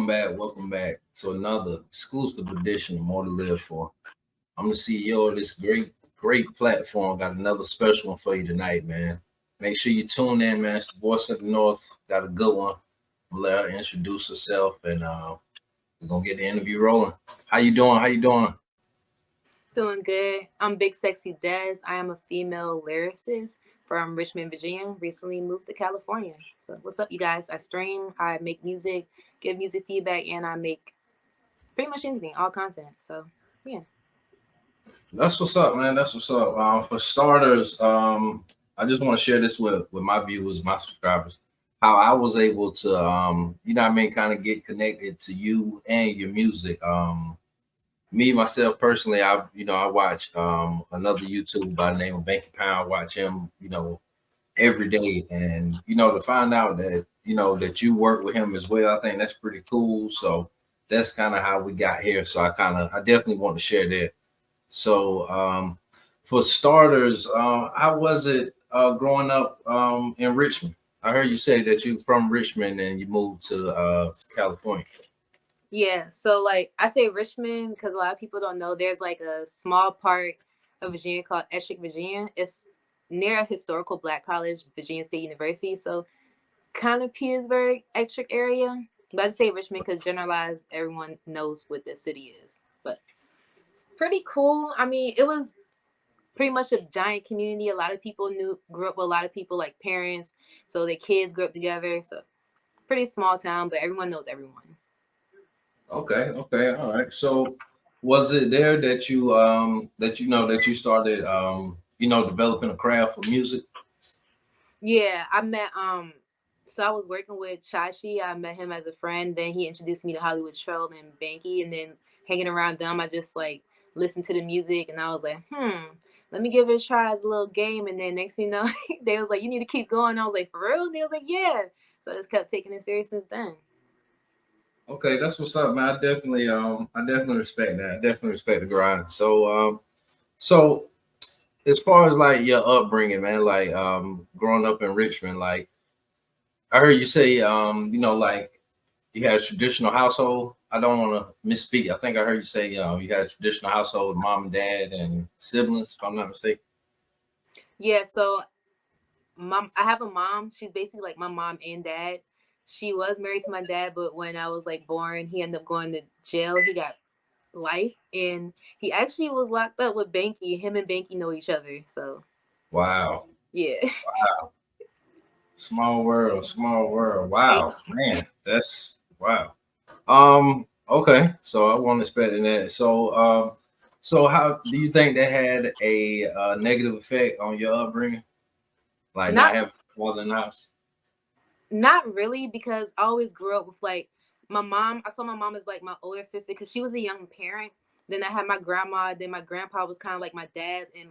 Welcome back to another exclusive edition of More to Live For. I'm the CEO of this great platform. Got another special one for you tonight, man. Make sure you tune in, man. It's the voice of the North. Got a good one. I'm gonna let her introduce herself, and we're gonna get the interview rolling. How you doing? Doing good. I'm Big Sexy Des. I am a female lyricist from Richmond, Virginia. Recently moved to California. So what's up, you guys? I stream, I make music, give music feedback, and I make pretty much anything, all content. So yeah. That's what's up, man. That's what's up. For starters, I just want to share this with my viewers, my subscribers, how I was able to, kind of get connected to you and your music. Me myself personally, I watch another YouTube by the name of Banky Pound. Watch him, every day, and to find out that that you work with him as well, I think that's pretty cool. So that's kind of how we got here. So I definitely want to share that. So for starters, how was it growing up in Richmond? I heard you say that you're from Richmond and you moved to California. Yeah. So like I say Richmond because a lot of people don't know there's like a small part of Virginia called Essex, Virginia. It's near a historical black college, Virginia State University. So kind of Petersburg, Essex area. But I just say Richmond because generalized, everyone knows what the city is. But pretty cool. I mean, it was pretty much a giant community. A lot of people grew up with a lot of people like parents, so their kids grew up together. So pretty small town, but everyone knows everyone. Okay, all right. So was it there that you started developing a craft for music? Yeah, I met so I was working with Chachi. I met him as a friend. Then he introduced me to Hollywood Troll and Banky, and then hanging around them, I just like listened to the music, and I was like, let me give it a try as a little game. And then next thing you know, they was like, you need to keep going. I was like, for real? And they was like, yeah. So I just kept taking it serious since then. Okay, that's what's up, man. I definitely respect that. I definitely respect the grind. So as far as like your upbringing, man, like growing up in Richmond, like I heard you say like you had a traditional household. I don't want to misspeak. I think I heard you say you had a traditional household, mom and dad and siblings, if I'm not mistaken. Yeah, so I have a mom. She's basically like my mom and dad. She was married to my dad, but when I was like born, he ended up going to jail. He got life, and he actually was locked up with Banky. Him and Banky know each other, so Wow. yeah. Wow. Small world, small world. Wow, man. That's wow. Okay, so I wasn't expecting that. So how do you think that had a negative effect on your upbringing? Like not Not having a father in the house? not really because I always grew up with like my mom. I saw my mom as like my older sister because she was a young parent. Then I had my grandma. Then my grandpa was kind of like my dad, and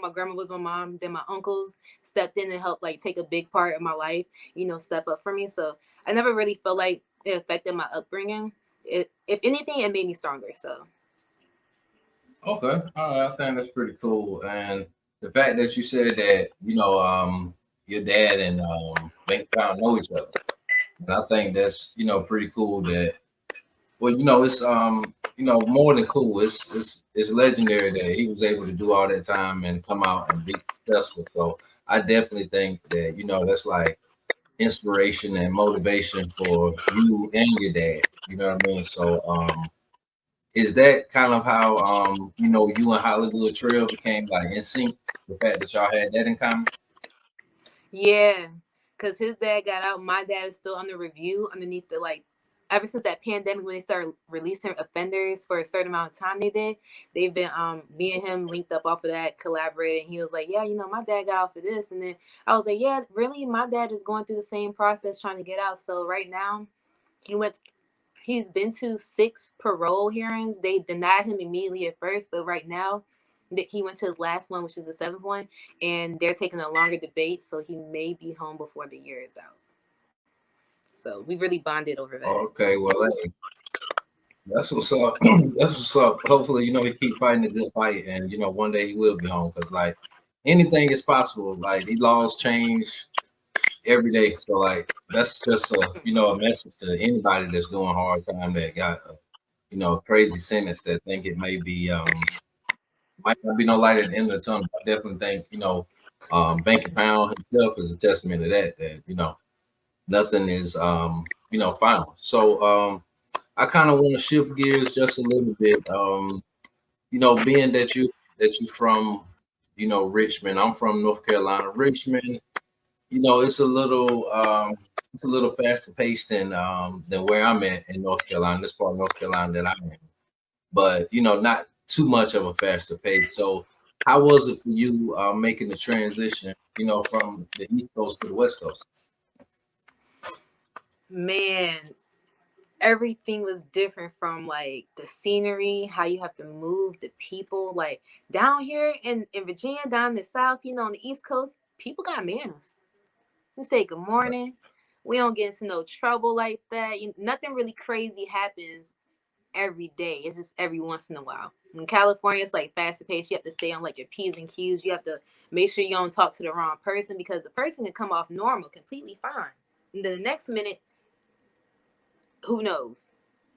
my grandma was my mom. Then my uncles stepped in and helped like take a big part of my life. Step up for me. So I never really felt like it affected my upbringing. If anything, it made me stronger. So Okay, all right. I think that's pretty cool. And the fact that you said that, your dad and Bank Pound know each other. And I think that's, pretty cool that well, it's more than cool. It's legendary that he was able to do all that time and come out and be successful. So I definitely think that, that's like inspiration and motivation for you and your dad. You know what I mean? So is that kind of how you and Hollywood Trail became like in sync? The fact that y'all had that in common? yeah, because his dad got out. My dad is still under review underneath the like. Ever since that pandemic, when they started releasing offenders for a certain amount of time, they've been me and him linked up off of that, collaborating. He was like, yeah, my dad got out for this, and then I was like, yeah, really, my dad is going through the same process trying to get out. So right now, he went. He's been to 6 parole hearings. They denied him immediately at first, but right now, he went to his last one, which is the 7th one, and they're taking a longer debate, so he may be home before the year is out. So we really bonded over that. Okay, well, hey, that's what's up. That's what's up. Hopefully, he keep fighting a good fight, and one day he will be home. Because like anything is possible. Like these laws change every day. So like that's just a a message to anybody that's going hard time that got a crazy sentence that think it may be might not be no light at the end of the tunnel. I definitely think Banky Pound himself is a testament to that. That nothing is final. So I kind of want to shift gears just a little bit. Being that you from Richmond, I'm from North Carolina. Richmond, it's a little faster paced than where I'm at in North Carolina. This part of North Carolina that I'm in, but not too much of a faster pace. So, how was it for you making the transition? From the East Coast to the West Coast. Man, everything was different from like the scenery, how you have to move, the people. Like down here in Virginia, down in the South, on the East Coast, people got manners. We say good morning. We don't get into no trouble like that. Nothing really crazy happens every day. It's just every once in a while. In California, it's like faster paced. You have to stay on like your P's and Q's. You have to make sure you don't talk to the wrong person because the person can come off normal, completely fine. And then the next minute, who knows?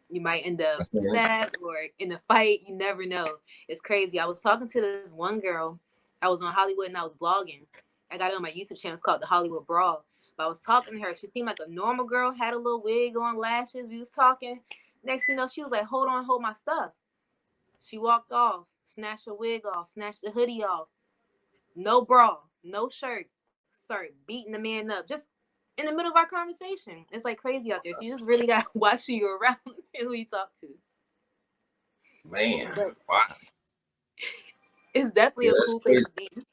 You might end up That's it. stabbed or in a fight. You never know. It's crazy. I was talking to this one girl. I was on Hollywood and I was blogging. I got it on my YouTube channel. It's called The Hollywood Brawl. But I was talking to her. She seemed like a normal girl, had a little wig on, lashes. We was talking. Next thing you know, she was like, hold on, hold my stuff. She walked off, snatched her wig off, snatched the hoodie off. No bra, no shirt. Sorry, beating the man up. Just in the middle of our conversation. It's like crazy out there. So you just really got to watch who you're around and who you talk to. Man, But wow. it's definitely Yeah, a that's cool place crazy. to be.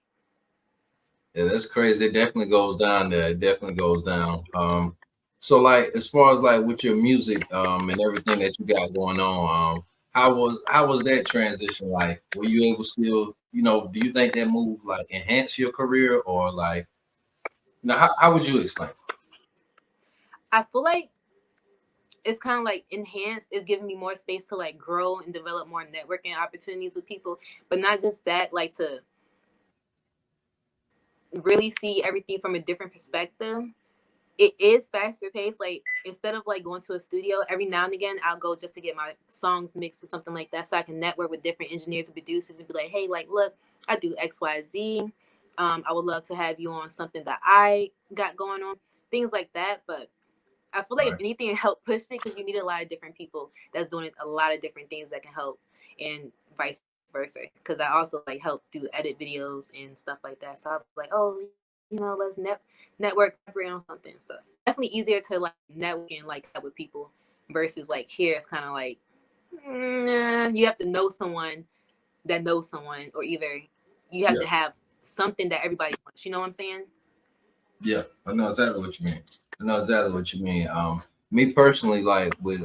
Yeah, that's crazy. It definitely goes down there. It definitely goes down. So like as far as like with your music, and everything that you got going on, how was that transition like? Were you able still, do you think that move like enhance your career or like, how would you explain? I feel like it's kind of like enhanced. It's giving me more space to like grow and develop more networking opportunities with people. But not just that, like to really see everything from a different perspective. It is faster paced. Like instead of like going to a studio, every now and again I'll go just to get my songs mixed or something like that, so I can network with different engineers and producers and be like, hey, like look, I do XYZ. I would love to have you on something that I got going on, things like that. But I feel like if Right. anything, it helped push it because you need a lot of different people that's doing a lot of different things that can help, and vice versa. Because I also like help do edit videos and stuff like that. So I'm like, oh, let's network, collaborate on something. So definitely easier to like network and like that with people versus like here it's kind of like you have to know someone that knows someone, or either you have Yeah. to have something that everybody wants. You know what I'm saying? Yeah, I know exactly what you mean. I know exactly what you mean. Me personally, like with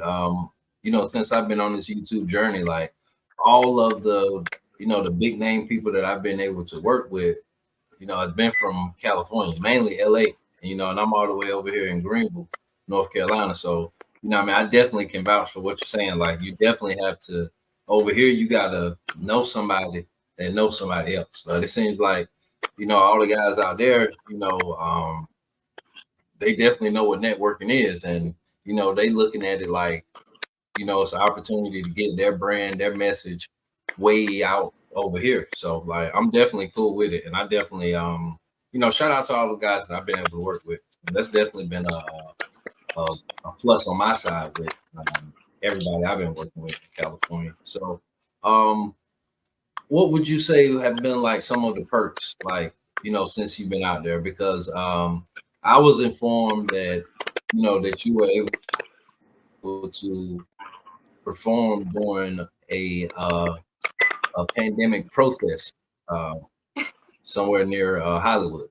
since I've been on this YouTube journey, like all of the big name people that I've been able to work with, it's been from California, mainly LA, and I'm all the way over here in Greenville, North Carolina. So, I mean, I definitely can vouch for what you're saying. Like, you definitely have to, over here, you got to know somebody that knows somebody else. But it seems like, all the guys out there, they definitely know what networking is. And, they looking at it like, it's an opportunity to get their brand, their message way out over here. So like I'm definitely cool with it. And I definitely shout out to all the guys that I've been able to work with. That's definitely been a plus on my side with everybody I've been working with in California. So um what would you say have been like some of the perks, like, since you've been out there? Because I was informed that that you were able to perform during a pandemic protest uh, somewhere near Hollywood.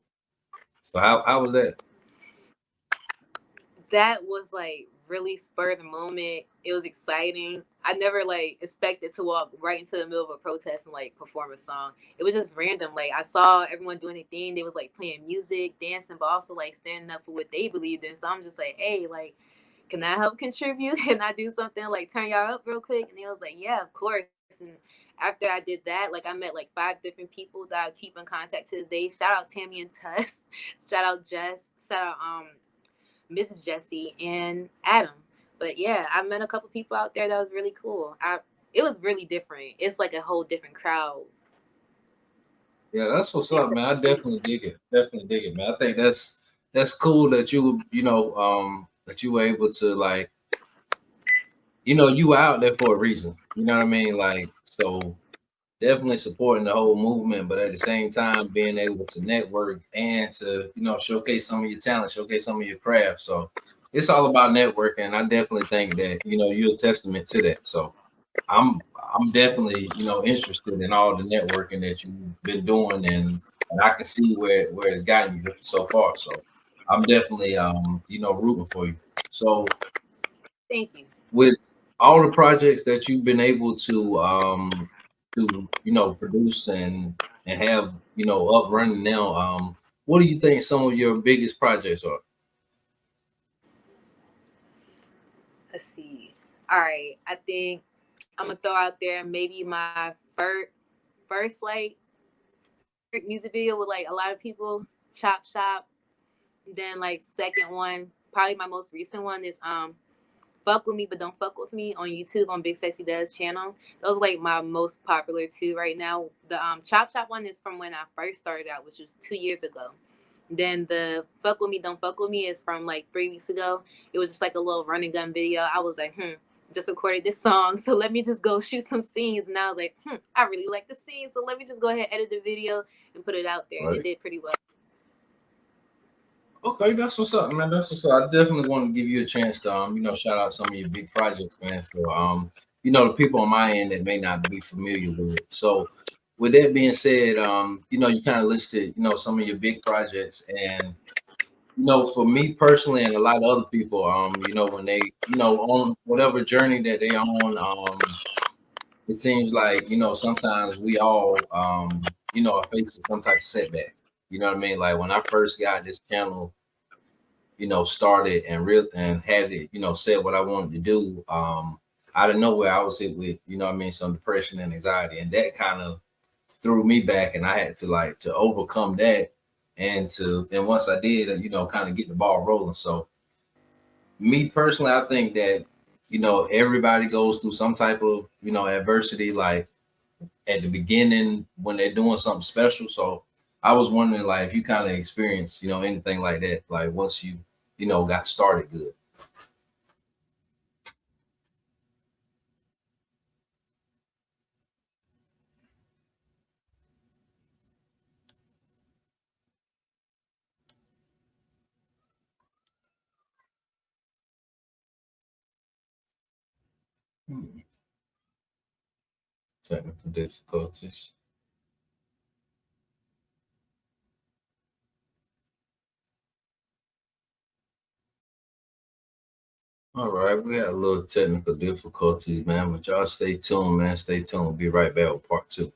So how was that? That was like really spur of the moment. It was exciting. I never like expected to walk right into the middle of a protest and like perform a song. It was just random. Like I saw everyone doing their thing. They was like playing music, dancing, but also like standing up for what they believed in. So I'm just like, hey, like, can I help contribute? Can I do something like turn y'all up real quick? And they was like, yeah, of course. And after I did that, like I met like 5 different people that I keep in contact to this day. Shout out Tammy and Tuss. Shout out Jess. shout out Mrs. Jesse and Adam. But yeah, I met a couple people out there that was really cool. It was really different. It's like a whole different crowd. Yeah, that's what's It up, was man. I really definitely dig it. Definitely dig it, man. I think that's cool that that you were able to like, you were out there for a reason. You know what I mean? Like, so definitely supporting the whole movement, but at the same time being able to network and to, showcase some of your talent, showcase some of your craft. So it's all about networking. I definitely think that, you're a testament to that. So I'm I'm definitely, interested in all the networking that you've been doing, and I can see where it's gotten you so far. So I'm definitely rooting for you. So thank you. with all the projects that you've been able to produce and have up running now, what do you think some of your biggest projects are? Let's see. All right, I think I'm gonna throw out there maybe my first like music video with like a lot of people, Chop Shop. Then like second one, probably my most recent one is Fuck With Me But Don't Fuck With Me on YouTube on Big Sexy Does channel. Those are like my most popular two right now. The Chop Shop one is from when I first started out, which was 2 years ago. Then the Fuck With Me Don't Fuck With Me is from like 3 weeks ago. It was just like a little running gun video. I was like, just recorded this song, so let me just go shoot some scenes. And I was like, I really like the scene, so let me just go ahead, edit the video, and put it out there. And it Right. did pretty well. Okay, that's what's up, man. That's what's up. I definitely want to give you a chance to shout out some of your big projects, man, for the people on my end that may not be familiar with it. So with that being said, you kind of listed, some of your big projects, and for me personally and a lot of other people, when they, on whatever journey that they on, it seems like, sometimes we all are faced with some type of setback. You know what I mean? Like when I first got this channel, started and real and had it, said what I wanted to do. Out of nowhere, I was hit with, some depression and anxiety, and that kind of threw me back, and I had to like to overcome that, and once I did, kind of get the ball rolling. So me personally, I think that everybody goes through some type of adversity, like at the beginning when they're doing something special. So I was wondering, like, if you kind of experienced, anything like that, like once you, got started good. Hmm. Technical difficulties. All right, we had a little technical difficulties, man, but y'all stay tuned, man. Stay tuned. We'll be right back with part two.